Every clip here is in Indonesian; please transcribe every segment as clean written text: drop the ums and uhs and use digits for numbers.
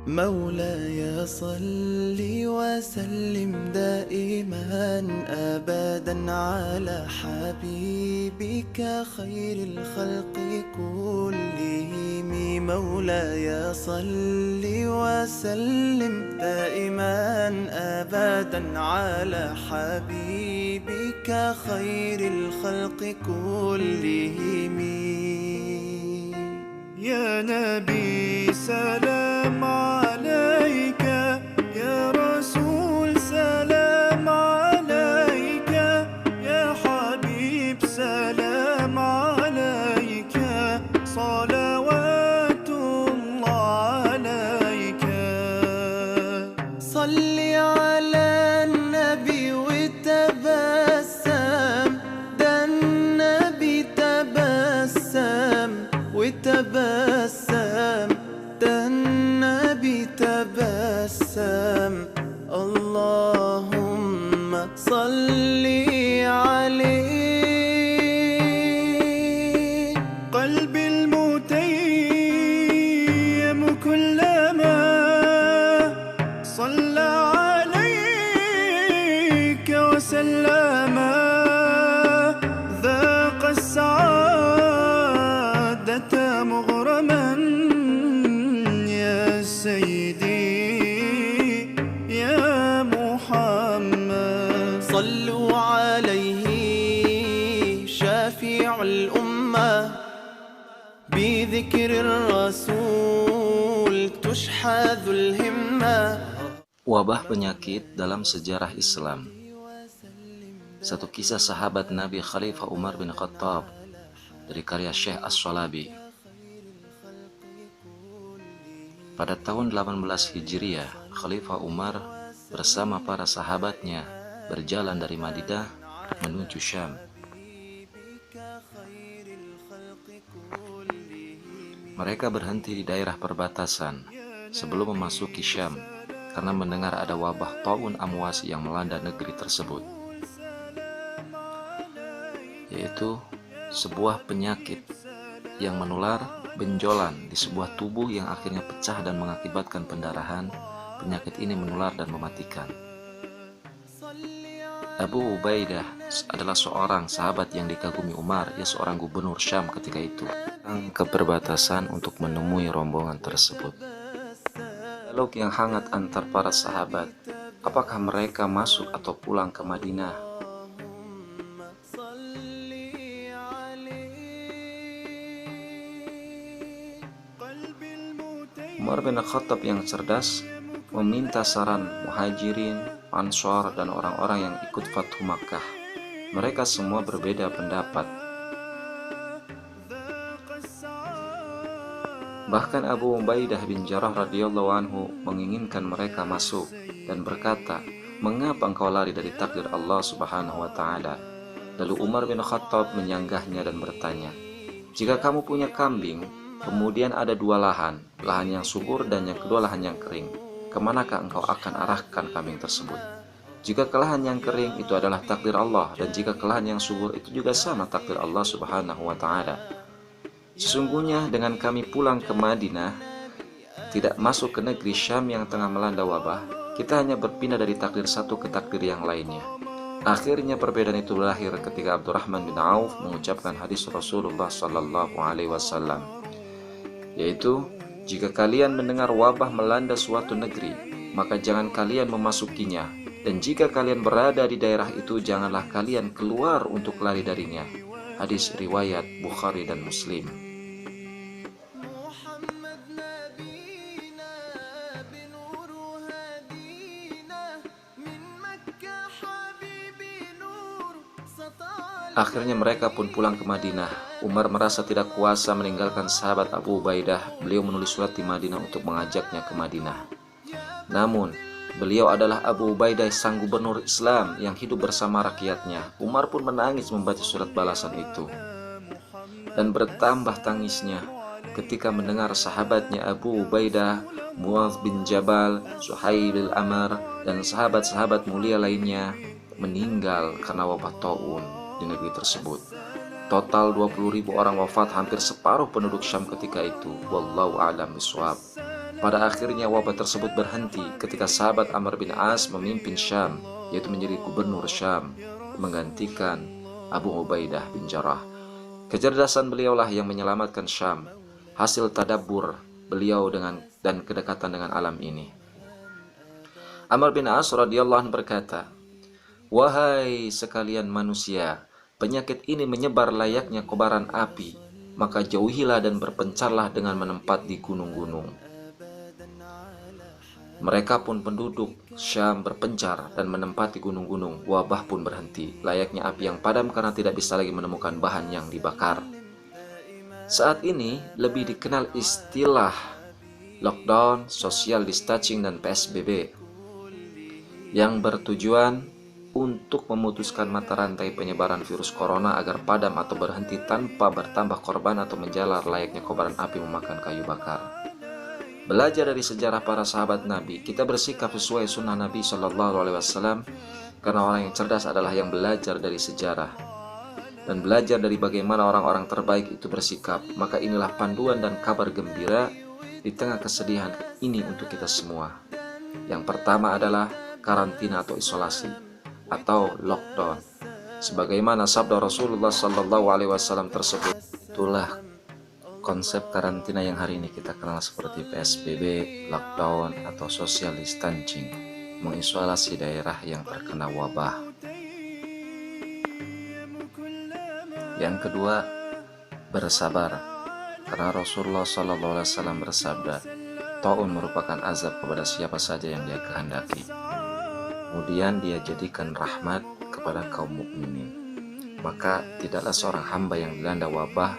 مولاي صل وسلم دائما أبدا على حبيبك خير الخلق كلهم. مولاي صل وسلم دائما أبدا على حبيبك خير الخلق كلهم. يا نبي سلام عليك، يا رسول سلام عليك، يا حبيب سلام عليك، صلوات الله عليك. صل على النبي وتبسم، ده النبي تبسم وتبسم، ده النبي تبسم. اللهم صل عليه. قلبي المتيم كلما صلى عليك وسلم ذاق السعادة مغرما. يا سيدي يا محمد، صلوا عليه شافع الأمة، بذكر الرسول تشحذ الهمة. Wabah penyakit dalam sejarah Islam. Satu kisah sahabat Nabi Khalifah Umar bin Khattab dari karya Syekh As-Shalabi. Pada tahun 18 Hijriah, Khalifah Umar bersama para sahabatnya berjalan dari Madinah menuju Syam. Mereka berhenti di daerah perbatasan sebelum memasuki Syam karena mendengar ada wabah taun amwas yang melanda negeri tersebut, yaitu sebuah penyakit yang menular benjolan di sebuah tubuh yang akhirnya pecah dan mengakibatkan pendarahan. Penyakit ini menular dan mematikan. Abu Ubaidah adalah seorang sahabat yang dikagumi Umar. Ia seorang gubernur Syam ketika itu, ke perbatasan untuk menemui rombongan tersebut. Dialog yang hangat antar para sahabat, apakah mereka masuk atau pulang ke Madinah? Umar bin Khattab yang cerdas meminta saran Muhajirin, Ansor, dan orang-orang yang ikut Fathu Makkah. Mereka semua berbeda pendapat. Bahkan Abu Ubaidah bin Jarrah radhiyallahu anhu menginginkan mereka masuk dan berkata, "Mengapa engkau lari dari takdir Allah Subhanahu wa taala?" Lalu Umar bin Khattab menyanggahnya dan bertanya, "Jika kamu punya kambing, kemudian ada dua lahan yang subur dan yang kedua lahan yang kering, kemanakah engkau akan arahkan kambing tersebut? Jika ke lahan yang kering itu adalah takdir Allah, dan jika ke lahan yang subur itu juga sama takdir Allah Subhanahu wa taala. Sesungguhnya dengan kami pulang ke Madinah, tidak masuk ke negeri Syam yang tengah melanda wabah, kita hanya berpindah dari takdir satu ke takdir yang lainnya." Akhirnya perbedaan itu berakhir ketika Abdurrahman bin Auf mengucapkan hadis Rasulullah sallallahu alaihi wasallam, yaitu, "Jika kalian mendengar wabah melanda suatu negeri, maka jangan kalian memasukinya, dan jika kalian berada di daerah itu, janganlah kalian keluar untuk lari darinya." Hadis riwayat Bukhari dan Muslim. Akhirnya mereka pun pulang ke Madinah. Umar merasa tidak kuasa meninggalkan sahabat Abu Ubaidah. Beliau menulis surat di Madinah untuk mengajaknya ke Madinah. Namun, beliau adalah Abu Ubaidah, sang gubernur Islam yang hidup bersama rakyatnya. Umar pun menangis membaca surat balasan itu. Dan bertambah tangisnya ketika mendengar sahabatnya Abu Ubaidah, Muadz bin Jabal, Suhail al-Amr, dan sahabat-sahabat mulia lainnya meninggal karena wabah taun di negeri tersebut. Total 20.000 orang wafat, hampir separuh penduduk Syam ketika itu. Wallahu a'lam bishawab. Pada akhirnya wabah tersebut berhenti ketika sahabat Amr bin As memimpin Syam, yaitu menjadi gubernur Syam, menggantikan Abu Ubaidah bin Jarrah. Kecerdasan beliaulah yang menyelamatkan Syam, hasil tadabbur beliau dan kedekatan dengan alam ini. Amr bin As radhiyallahu anhu berkata, "Wahai sekalian manusia, penyakit ini menyebar layaknya kobaran api, maka jauhilah dan berpencarlah dengan menempat di gunung-gunung." Mereka pun penduduk Syam berpencar dan menempati gunung-gunung. Wabah pun berhenti, layaknya api yang padam karena tidak bisa lagi menemukan bahan yang dibakar. Saat ini lebih dikenal istilah lockdown, social distancing, dan PSBB yang bertujuan untuk memutuskan mata rantai penyebaran virus corona agar padam atau berhenti tanpa bertambah korban atau menjalar layaknya kobaran api memakan kayu bakar. Belajar dari sejarah para sahabat Nabi, kita bersikap sesuai sunnah Nabi Shallallahu Alaihi Wasallam, karena orang yang cerdas adalah yang belajar dari sejarah dan belajar dari bagaimana orang-orang terbaik itu bersikap. Maka inilah panduan dan kabar gembira di tengah kesedihan ini untuk kita semua. Yang pertama adalah karantina atau isolasi atau lockdown. Sebagaimana sabda Rasulullah Shallallahu Alaihi Wasallam tersebut, itulah konsep karantina yang hari ini kita kenal seperti PSBB, lockdown, atau social distancing, mengisolasi daerah yang terkena wabah. Yang kedua, bersabar, karena Rasulullah SAW bersabda, taun merupakan azab kepada siapa saja yang dia kehendaki. Kemudian dia jadikan rahmat kepada kaum mukminin. Maka tidaklah seorang hamba yang dilanda wabah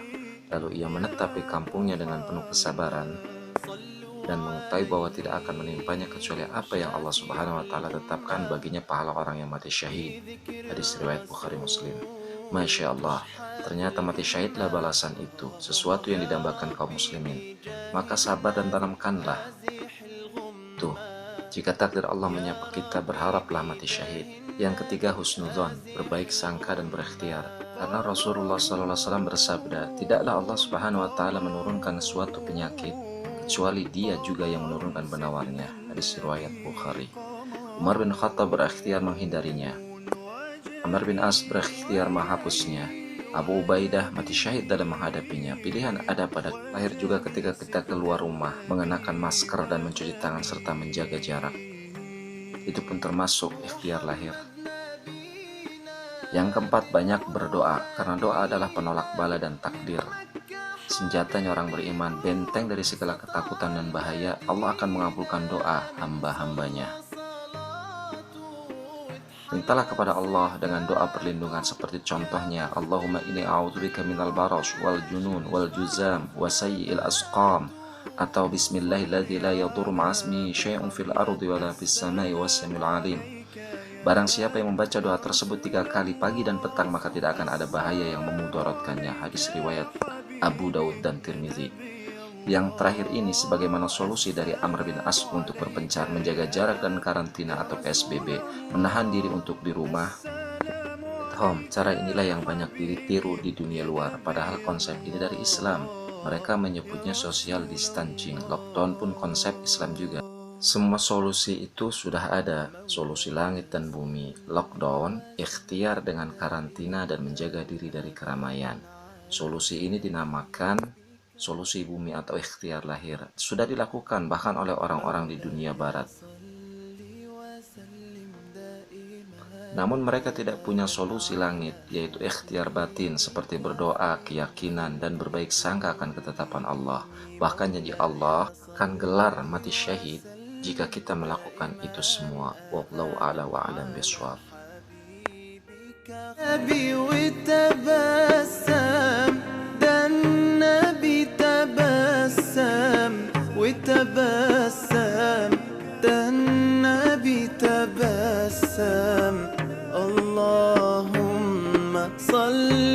lalu ia menetap di kampungnya dengan penuh kesabaran dan mengetahui bahwa tidak akan menimpanya kecuali apa yang Allah Subhanahu wa taala tetapkan baginya, pahala orang yang mati syahid. Hadis riwayat Bukhari Muslim. Masya Allah, ternyata mati syahidlah balasan itu, sesuatu yang didambakan kaum muslimin. Maka sabar dan tanamkanlah. Tuh, jika takdir Allah menyapa kita, berharaplah mati syahid. Yang ketiga, husnudzon, berbaik sangka dan berikhtiar. Karena Rasulullah SAW bersabda, tidaklah Allah Subhanahu wa taala menurunkan suatu penyakit kecuali Dia juga yang menurunkan penawarnya. Hadis riwayat Bukhari. Umar bin Khattab berikhtiar menghindarinya. Amr bin As berikhtiar menghapusnya. Abu Ubaidah mati syahid dalam menghadapinya. Pilihan ada pada lahir juga ketika kita keluar rumah, mengenakan masker dan mencuci tangan serta menjaga jarak. Itu pun termasuk ikhtiar lahir. Yang keempat, banyak berdoa, karena doa adalah penolak bala dan takdir. Senjatanya orang beriman, benteng dari segala ketakutan dan bahaya. Allah akan mengabulkan doa hamba-hambanya. Mintalah kepada Allah dengan doa perlindungan seperti contohnya, Allahumma inni a'udzubika minal baras wal junun wal juzam wa sayyi'il asqam, atau bismillahilladzi la yadurru ma'asmi syai'un fil ardi wala fis samai was-samiul alim. Barang siapa yang membaca doa tersebut 3 kali pagi dan petang, maka tidak akan ada bahaya yang memudaratkannya. Hadis riwayat Abu Daud dan Tirmizi. Yang terakhir ini sebagaimana solusi dari Amr bin As untuk berpencar, menjaga jarak dan karantina atau PSBB, menahan diri untuk di rumah. Cara inilah yang banyak ditiru di dunia luar, padahal konsep ini dari Islam. Mereka menyebutnya social distancing. Lockdown pun konsep Islam juga. Semua solusi itu sudah ada, solusi langit dan bumi. Lockdown, ikhtiar dengan karantina dan menjaga diri dari keramaian. Solusi ini dinamakan solusi bumi atau ikhtiar lahir. Sudah dilakukan bahkan oleh orang-orang di dunia barat. Namun mereka tidak punya solusi langit, yaitu ikhtiar batin seperti berdoa, keyakinan, dan berbaik sangka akan ketetapan Allah. Bahkan janji Allah akan gelar mati syahid jika kita melakukan itu semua. Wallahu a'lam wa a'lam bishawab. Allahumma salli